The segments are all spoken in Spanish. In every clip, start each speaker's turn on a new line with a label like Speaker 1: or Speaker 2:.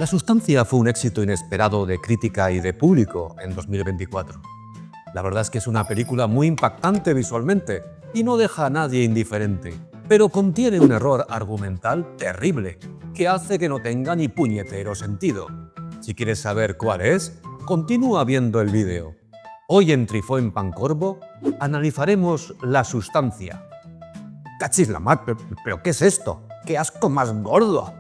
Speaker 1: La sustancia fue un éxito inesperado de crítica y de público en 2024. La verdad es que es una película muy impactante visualmente y no deja a nadie indiferente, pero contiene un error argumental terrible que hace que no tenga ni puñetero sentido. Si quieres saber cuál es, continúa viendo el vídeo. Hoy en Trifó en Pancorbo analizaremos la sustancia. ¡Cachis la mar! ¿Pero qué es esto? ¡Qué asco más gordo!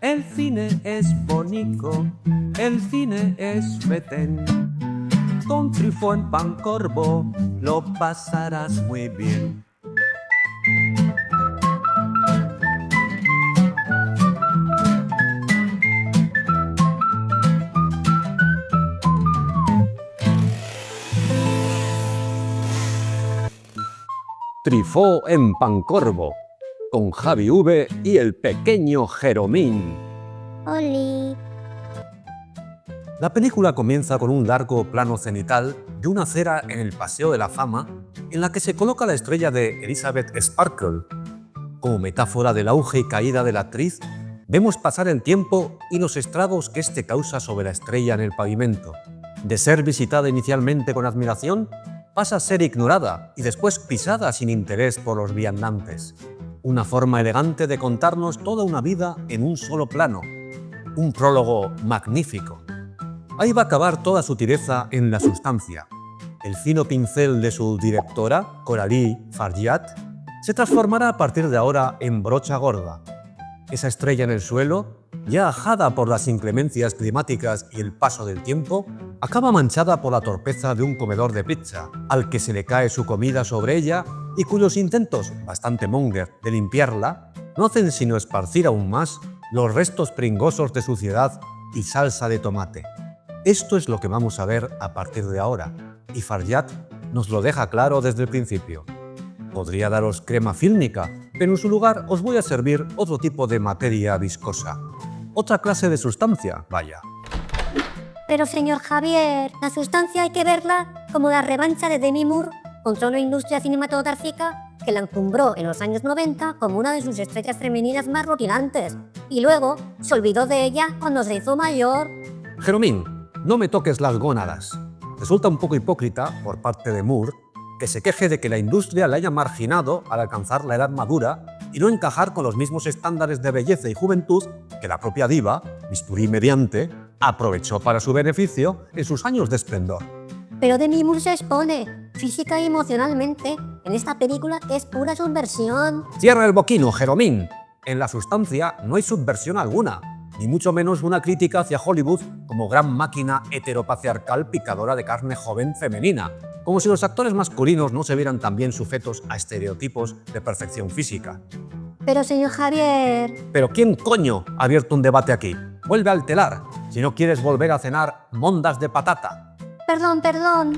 Speaker 1: El cine es bonito, el cine es fetén. Con Trifó en Pancorbo lo pasarás muy bien. Trifó en Pancorbo, con Javi V y el pequeño Jeromín.
Speaker 2: ¡Oli!
Speaker 1: La película comienza con un largo plano cenital de una acera en el Paseo de la Fama en la que se coloca la estrella de Elizabeth Sparkle. Como metáfora del auge y caída de la actriz, vemos pasar el tiempo y los estragos que este causa sobre la estrella en el pavimento. De ser visitada inicialmente con admiración, pasa a ser ignorada y después pisada sin interés por los viandantes. Una forma elegante de contarnos toda una vida en un solo plano. Un prólogo magnífico. Ahí va a acabar toda su tireza en la sustancia. El fino pincel de su directora, Coralie Fargeat, se transformará a partir de ahora en brocha gorda. Esa estrella en el suelo, ya ajada por las inclemencias climáticas y el paso del tiempo, acaba manchada por la torpeza de un comedor de pizza, al que se le cae su comida sobre ella y cuyos intentos, bastante monger, de limpiarla, no hacen sino esparcir aún más los restos pringosos de suciedad y salsa de tomate. Esto es lo que vamos a ver a partir de ahora, y Fargeat nos lo deja claro desde el principio. Podría daros crema fílmica, pero en su lugar os voy a servir otro tipo de materia viscosa. Otra clase de sustancia, vaya.
Speaker 2: Pero señor Javier, la sustancia hay que verla como la revancha de Demi Moore contra una industria cinematográfica que la encumbró en los años 90 como una de sus estrellas femeninas más rutinantes y luego se olvidó de ella cuando se hizo mayor.
Speaker 1: Jeromín, no me toques las gónadas. Resulta un poco hipócrita por parte de Moore que se queje de que la industria la haya marginado al alcanzar la edad madura y no encajar con los mismos estándares de belleza y juventud que la propia diva, bisturí mediante, aprovechó para su beneficio en sus años de esplendor.
Speaker 2: Pero Demi Moore se expone, física y emocionalmente, en esta película que es pura subversión.
Speaker 1: ¡Cierra el boquino, Jeromín! En la sustancia no hay subversión alguna, ni mucho menos una crítica hacia Hollywood como gran máquina heteropatriarcal picadora de carne joven femenina, como si los actores masculinos no se vieran también sujetos a estereotipos de perfección física.
Speaker 2: Pero señor Javier...
Speaker 1: ¿Pero quién coño ha abierto un debate aquí? Vuelve al telar, si no quieres volver a cenar mondas de patata.
Speaker 2: Perdón.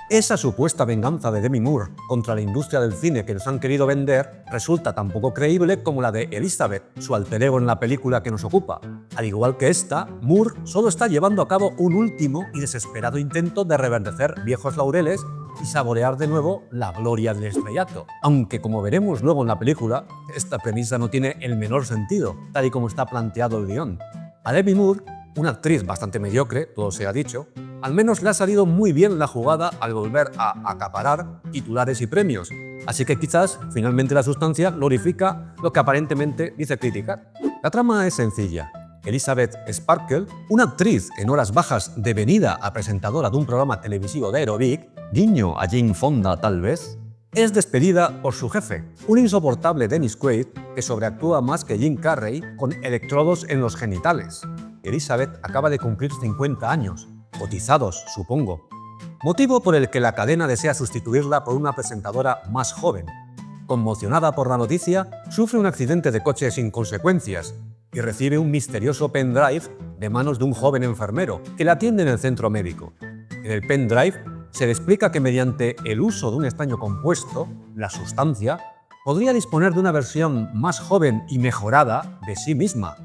Speaker 1: Esa supuesta venganza de Demi Moore contra la industria del cine que nos han querido vender resulta tan poco creíble como la de Elizabeth, su alter ego en la película que nos ocupa. Al igual que esta, Moore solo está llevando a cabo un último y desesperado intento de reverdecer viejos laureles y saborear de nuevo la gloria del estrellato. Aunque, como veremos luego en la película, esta premisa no tiene el menor sentido, tal y como está planteado el guión. A Demi Moore, una actriz bastante mediocre, todo se ha dicho, al menos le ha salido muy bien la jugada al volver a acaparar titulares y premios, así que quizás finalmente la sustancia glorifica lo que aparentemente dice criticar. La trama es sencilla. Elizabeth Sparkle, una actriz en horas bajas devenida a presentadora de un programa televisivo de aeróbic, guiño a Jane Fonda tal vez, es despedida por su jefe, un insoportable Dennis Quaid que sobreactúa más que Jim Carrey con electrodos en los genitales. Elizabeth acaba de cumplir 50 años, cotizados, supongo, motivo por el que la cadena desea sustituirla por una presentadora más joven. Conmocionada por la noticia, sufre un accidente de coche sin consecuencias y recibe un misterioso pendrive de manos de un joven enfermero que la atiende en el centro médico. En el pendrive se le explica que mediante el uso de un extraño compuesto, la sustancia, podría disponer de una versión más joven y mejorada de sí misma.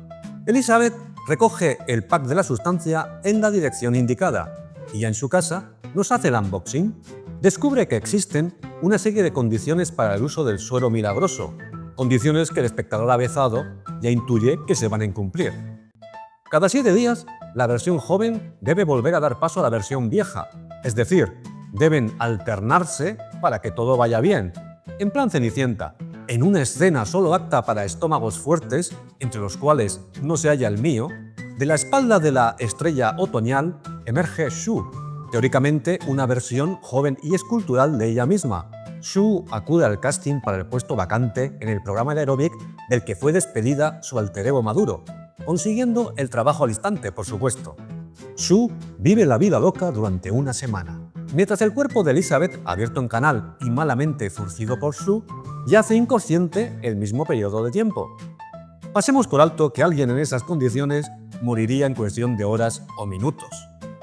Speaker 1: Elizabeth recoge el pack de la sustancia en la dirección indicada y ya en su casa nos hace el unboxing. Descubre que existen una serie de condiciones para el uso del suero milagroso, condiciones que el espectador avezado ya intuye que se van a incumplir. Cada 7 días, la versión joven debe volver a dar paso a la versión vieja, es decir, deben alternarse para que todo vaya bien, en plan Cenicienta, en una escena solo apta para estómagos fuertes, entre los cuales no se halla el mío. De la espalda de la estrella otoñal emerge Shu, teóricamente una versión joven y escultural de ella misma. Shu acude al casting para el puesto vacante en el programa de aeróbic del que fue despedida su alter ego maduro, consiguiendo el trabajo al instante, por supuesto. Shu vive la vida loca durante una semana, mientras el cuerpo de Elizabeth, abierto en canal y malamente zurcido por Shu, yace inconsciente el mismo periodo de tiempo. Pasemos por alto que alguien en esas condiciones moriría en cuestión de horas o minutos.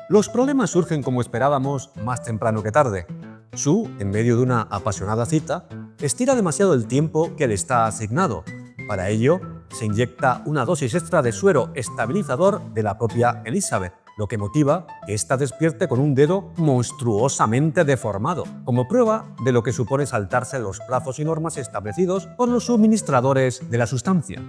Speaker 1: Los problemas surgen como esperábamos más temprano que tarde. Shu, en medio de una apasionada cita, estira demasiado el tiempo que le está asignado. Para ello, se inyecta una dosis extra de suero estabilizador de la propia Elizabeth, lo que motiva que ésta despierte con un dedo monstruosamente deformado, como prueba de lo que supone saltarse los plazos y normas establecidos por los suministradores de la sustancia.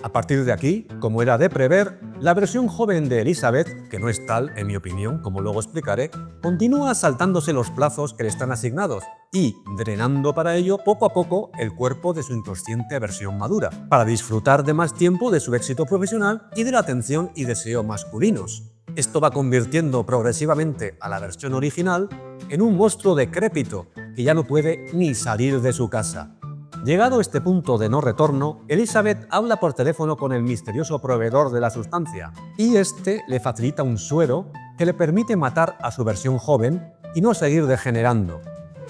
Speaker 1: A partir de aquí, como era de prever, la versión joven de Elizabeth, que no es tal, en mi opinión, como luego explicaré, continúa saltándose los plazos que le están asignados y drenando para ello poco a poco el cuerpo de su inconsciente versión madura, para disfrutar de más tiempo de su éxito profesional y de la atención y deseo masculinos. Esto va convirtiendo progresivamente a la versión original en un monstruo decrépito que ya no puede ni salir de su casa. Llegado este punto de no retorno, Elizabeth habla por teléfono con el misterioso proveedor de la sustancia y este le facilita un suero que le permite matar a su versión joven y no seguir degenerando.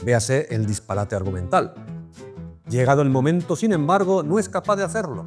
Speaker 1: Véase el disparate argumental. Llegado el momento, sin embargo, no es capaz de hacerlo.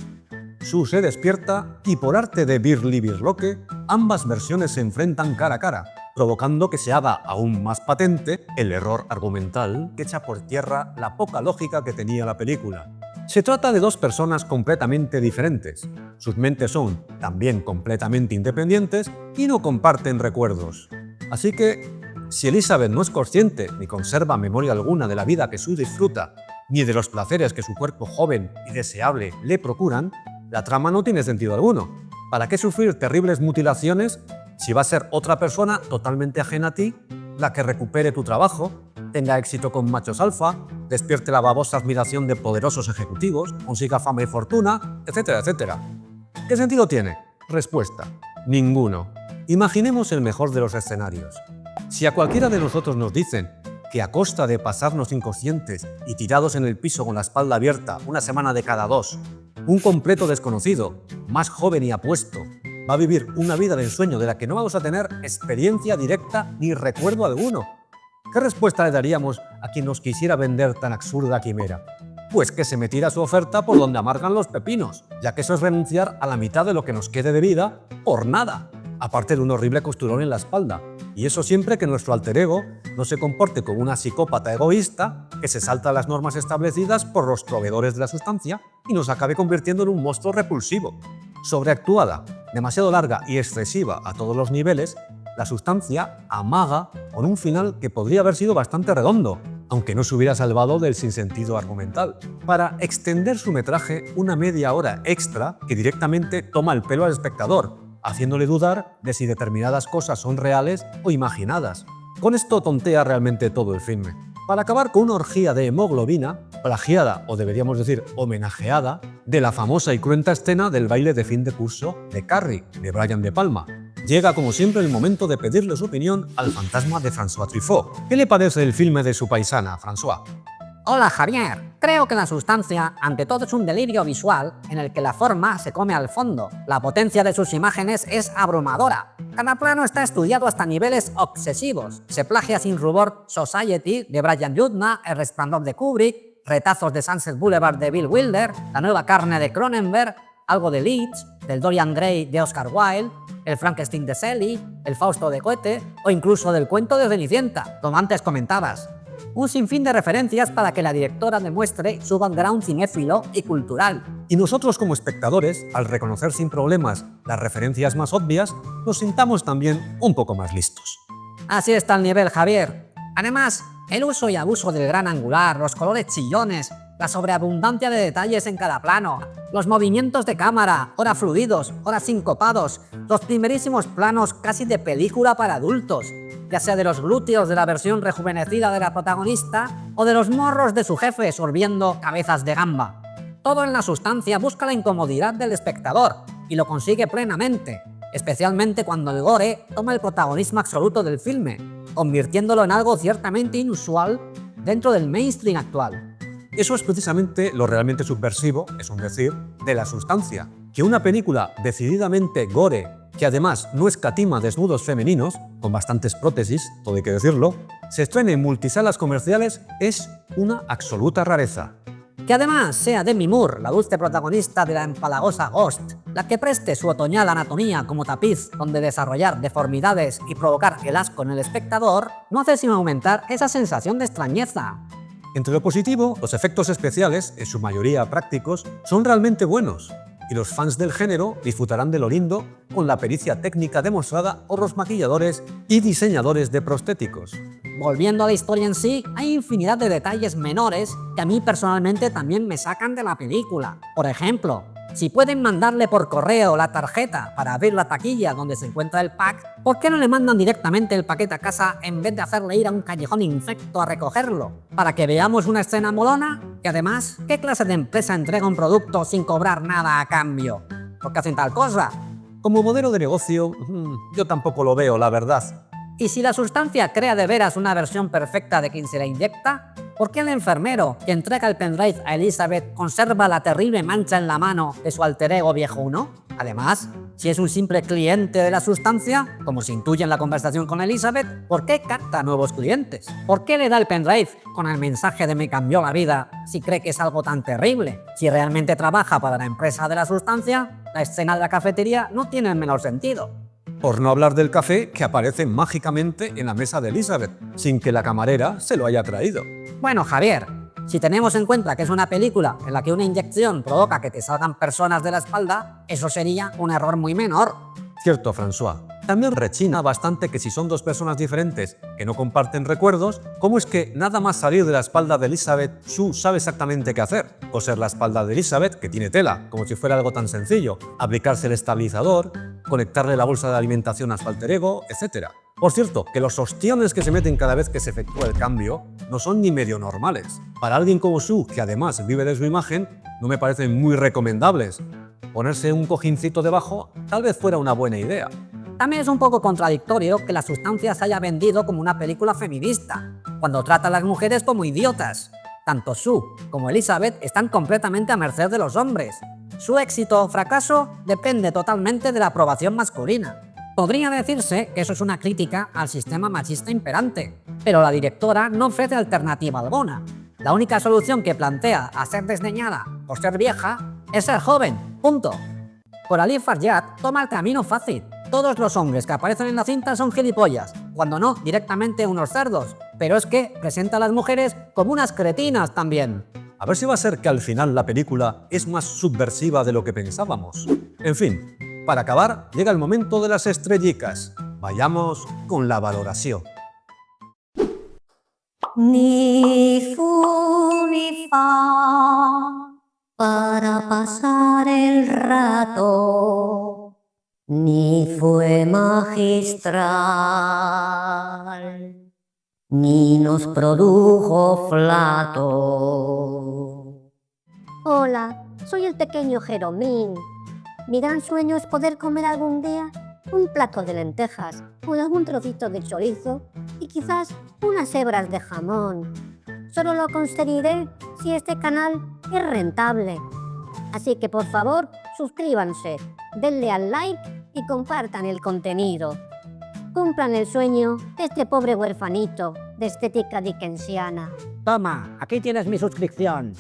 Speaker 1: Shu se despierta y por arte de Birli Birloque, ambas versiones se enfrentan cara a cara, provocando que se haga aún más patente el error argumental que echa por tierra la poca lógica que tenía la película. Se trata de dos personas completamente diferentes. Sus mentes son también completamente independientes y no comparten recuerdos. Así que, si Elizabeth no es consciente ni conserva memoria alguna de la vida que Shu disfruta, ni de los placeres que su cuerpo joven y deseable le procuran, la trama no tiene sentido alguno. ¿Para qué sufrir terribles mutilaciones si va a ser otra persona totalmente ajena a ti la que recupere tu trabajo, tenga éxito con machos alfa, despierte la babosa admiración de poderosos ejecutivos, consiga fama y fortuna, etcétera, etcétera? ¿Qué sentido tiene? Respuesta: ninguno. Imaginemos el mejor de los escenarios. Si a cualquiera de nosotros nos dicen que a costa de pasarnos inconscientes y tirados en el piso con la espalda abierta una semana de cada 2, un completo desconocido, más joven y apuesto, va a vivir una vida de ensueño de la que no vamos a tener experiencia directa ni recuerdo alguno, ¿qué respuesta le daríamos a quien nos quisiera vender tan absurda quimera? Pues que se metiera su oferta por donde amargan los pepinos, ya que eso es renunciar a la mitad de lo que nos quede de vida por nada, aparte de un horrible costurón en la espalda. Y eso siempre que nuestro alter ego no se comporte como una psicópata egoísta que se salta las normas establecidas por los proveedores de la sustancia y nos acabe convirtiendo en un monstruo repulsivo. Sobreactuada, demasiado larga y excesiva a todos los niveles, la sustancia amaga con un final que podría haber sido bastante redondo, aunque no se hubiera salvado del sinsentido argumental, para extender su metraje una media hora extra que directamente toma el pelo al espectador, haciéndole dudar de si determinadas cosas son reales o imaginadas. Con esto tontea realmente todo el filme, para acabar con una orgía de hemoglobina, plagiada, o deberíamos decir homenajeada, de la famosa y cruenta escena del baile de fin de curso de Carrie, de Brian De Palma. Llega como siempre el momento de pedirle su opinión al fantasma de François Truffaut. ¿Qué le parece el filme de su paisana, François?
Speaker 3: Hola Javier, creo que la sustancia ante todo es un delirio visual en el que la forma se come al fondo. La potencia de sus imágenes es abrumadora. Cada plano está estudiado hasta niveles obsesivos. Se plagia sin rubor Society de Brian Yuzna, El Resplandor de Kubrick, retazos de Sunset Boulevard de Bill Wilder, La Nueva Carne de Cronenberg, algo de Leach, del Dorian Gray de Oscar Wilde, el Frankenstein de Shelley, el Fausto de Goethe o incluso del cuento de Cenicienta, como antes comentabas. Un sinfín de referencias para que la directora demuestre su background cinéfilo y cultural.
Speaker 1: Y nosotros como espectadores, al reconocer sin problemas las referencias más obvias, nos sintamos también un poco más listos.
Speaker 3: Así está el nivel, Javier. Además, el uso y abuso del gran angular, los colores chillones la sobreabundancia de detalles en cada plano, los movimientos de cámara, ora fluidos, ora sincopados, los primerísimos planos casi de película para adultos, ya sea de los glúteos de la versión rejuvenecida de la protagonista o de los morros de su jefe sorbiendo cabezas de gamba. Todo en La Sustancia busca la incomodidad del espectador y lo consigue plenamente, especialmente cuando el gore toma el protagonismo absoluto del filme, convirtiéndolo en algo ciertamente inusual dentro del mainstream actual.
Speaker 1: Eso es precisamente lo realmente subversivo, es un decir, de La Sustancia. Que una película decididamente gore, que además no escatima desnudos femeninos, con bastantes prótesis, todo hay que decirlo, se estrene en multisalas comerciales es una absoluta rareza.
Speaker 3: Que además sea Demi Moore, la dulce protagonista de la empalagosa Ghost, la que preste su otoñal anatomía como tapiz donde desarrollar deformidades y provocar el asco en el espectador, no hace sino aumentar esa sensación de extrañeza.
Speaker 1: Entre lo positivo, los efectos especiales, en su mayoría prácticos, son realmente buenos, y los fans del género disfrutarán de lo lindo con la pericia técnica demostrada por los maquilladores y diseñadores de prostéticos.
Speaker 3: Volviendo a la historia en sí, hay infinidad de detalles menores que a mí personalmente también me sacan de la película. Por ejemplo, si pueden mandarle por correo la tarjeta para abrir la taquilla donde se encuentra el pack, ¿por qué no le mandan directamente el paquete a casa en vez de hacerle ir a un callejón infecto a recogerlo? Para que veamos una escena molona, que además, ¿qué clase de empresa entrega un producto sin cobrar nada a cambio? ¿Por qué hacen tal cosa?
Speaker 1: Como modelo de negocio, yo tampoco lo veo, la verdad.
Speaker 3: Y si La Sustancia crea de veras una versión perfecta de quien se la inyecta, ¿por qué el enfermero que entrega el pendrive a Elizabeth conserva la terrible mancha en la mano de su alter ego viejuno? Además, si es un simple cliente de La Sustancia, como se intuye en la conversación con Elizabeth, ¿por qué capta nuevos clientes? ¿Por qué le da el pendrive con el mensaje de "me cambió la vida" si cree que es algo tan terrible? Si realmente trabaja para la empresa de La Sustancia, la escena de la cafetería no tiene el menor sentido.
Speaker 1: Por no hablar del café que aparece mágicamente en la mesa de Elizabeth, sin que la camarera se lo haya traído.
Speaker 3: Bueno, Javier, si tenemos en cuenta que es una película en la que una inyección provoca que te salgan personas de la espalda, eso sería un error muy menor.
Speaker 1: Cierto, François. También rechina bastante que si son dos personas diferentes que no comparten recuerdos, ¿cómo es que nada más salir de la espalda de Elizabeth, Sue sabe exactamente qué hacer? Coser la espalda de Elizabeth, que tiene tela, como si fuera algo tan sencillo, aplicarse el estabilizador, conectarle la bolsa de alimentación a su alter ego, etc. Por cierto, que los ostiones que se meten cada vez que se efectúa el cambio no son ni medio normales. Para alguien como Sue, que además vive de su imagen, no me parecen muy recomendables. Ponerse un cojincito debajo tal vez fuera una buena idea.
Speaker 3: También es un poco contradictorio que La Sustancia se haya vendido como una película feminista, cuando trata a las mujeres como idiotas. Tanto Sue como Elizabeth están completamente a merced de los hombres. Su éxito o fracaso depende totalmente de la aprobación masculina. Podría decirse que eso es una crítica al sistema machista imperante, pero la directora no ofrece alternativa alguna. La única solución que plantea a ser desdeñada por ser vieja es ser joven, punto. Coralie Farjad toma el camino fácil. Todos los hombres que aparecen en la cinta son gilipollas, cuando no directamente unos cerdos, pero es que presenta a las mujeres como unas cretinas también.
Speaker 1: A ver si va a ser que al final la película es más subversiva de lo que pensábamos. En fin, para acabar, llega el momento de las estrellicas. Vayamos con la valoración.
Speaker 2: Ni fu ni fa para pasar el rato, ni fue magistral, ni nos produjo flato. Hola, soy el pequeño Jeromín. Mi gran sueño es poder comer algún día un plato de lentejas con algún trocito de chorizo y quizás unas hebras de jamón. Solo lo conseguiré si este canal es rentable. Así que por favor, suscríbanse, denle al like y compartan el contenido. Cumplan el sueño de este pobre huerfanito de estética dickensiana.
Speaker 3: Toma, aquí tienes mi suscripción.